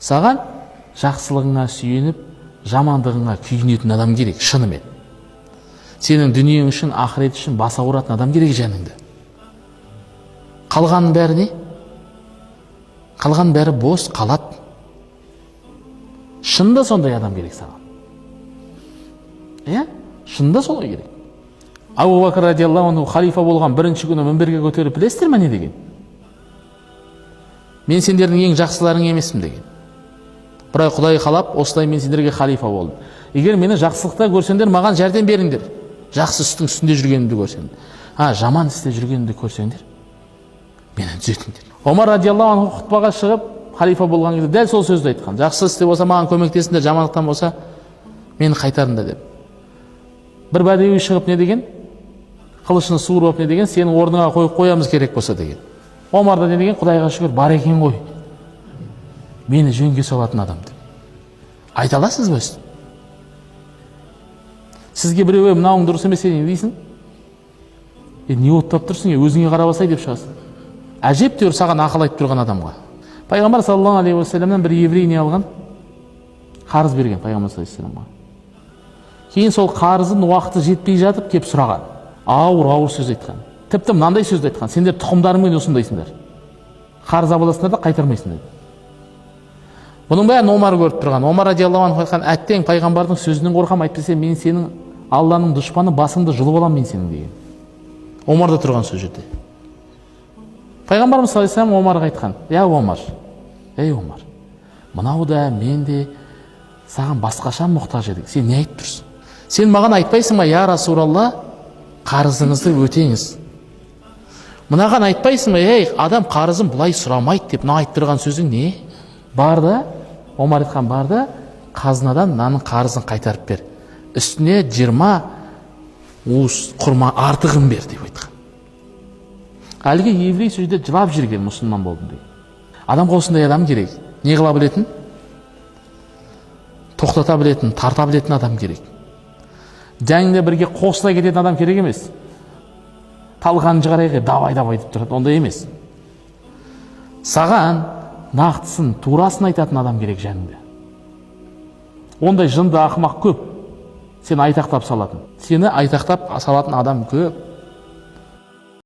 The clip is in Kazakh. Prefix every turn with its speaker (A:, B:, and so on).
A: Саған жақсылығыңа сүйеніп, жамандығыңа күйінетін адам керек, шынымен. Сенің дүниең үшін, ақырет үшін баса ұратын адам керек жаныңды. Қалғанның бәрі не? Қалғанның бәрі бос қалады. Шынында сондай адам керек саған. Шынында солай керек. Абу Бакр радиаллаху анху халифа болған бірінші күні мінберге көтеріп, білесіздер ме не деген? Мен сендердің ең жақсыларың емеспін деген. Бірақ Құдай қалап, осылай мен сендерге халифа болдым. Егер мені жақсылықта көрсеңдер, маған жәрдем беріңдер. Жақсы істің үстінде жүргенімді көрсеңдер. Жаман істе жүргенімді көрсеңдер, мені түзетіңдер. Омар радиаллаху анху хутбаға шығып, халифа болған кезде дәл сол сөзді айтқан. Жақсы істе болса маған көмектесіңдер, жамандықтан болса мені қайтарыңдар деп. Бір бәдеуи шығып не деген? Қылышын суырып не деген? Сенің орныңа қойып қоямыз керек болса деген. Омар да не деген? Құдайға шүкір, бар екен ғой. Мені жөнге салатын адам деп. Айта аласыз ба? Сізге біреу мынауың дұрыс емес не дейсің? Не оттап тұрсың, өзіңе қарабасай деп шығасың. Әжептәуір саған ақыл айтып тұрған адамға. Пайғамбар саллаллаху алейхи ва саллямнан бір еврей не алған? Қарыз берген пайғамбар саллаллаху алейхи ва саллямға. Кейін сол қарызын уақыты жетпей жатып кеп сұраған. Ауыр сөз айтқан. Тіпті мынандай сөзді айтқан: сендер тұқымдарыңмен осындайсыңдар. Қарыз аласыңдар да қайтармайсыңдар. Бұның бәрін Омар көріп тұрған. Омар радиаллаху анху айтқан: әттең пайғамбардың сөзінен қорқам, әйтпесе мен сенің Алланың дұшпаны, басыңды жұлып аламын мен сенің деген. Омарда тұрған сөз жерде. Пайғамбарымыз саллаллаху алейхи ва саллям Омарға айтқан: Омар, Омар, мынау да мен де саған басқаша мұқтаж едік. Сен не айтып тұрсың? Сен маған айтпайсың ба, я Расулалла, қарызыңызды өтеңіз? Мынаған айтпайсың ба, адам қарызын бұлай сұрамайды деп, мына айтып тұрған сөзің не? Бар да, Омар айтқан, бар да, қазынадан мынаның қарызын қайтарып бер. Үстіне 20 уыс құрма артығын бер деп айтқан. Әлгі еврей сөзде жылап жүрген, мұсылман болдым деген. Адамға осындай адам керек. Не қыла білетін? Тоқтата білетін, тарта білетін адам керек. Жаңында бірге қосыла кететін адам керек емес. Талғанын шығарайық, давай деп тұрады, ондай емес. Саған нақтысын, турасын айтатын адам керек жаныңда. Ондай жынды ақымақ көп. Сені айтақтап салатын. Сені айтақтап салатын адам көп.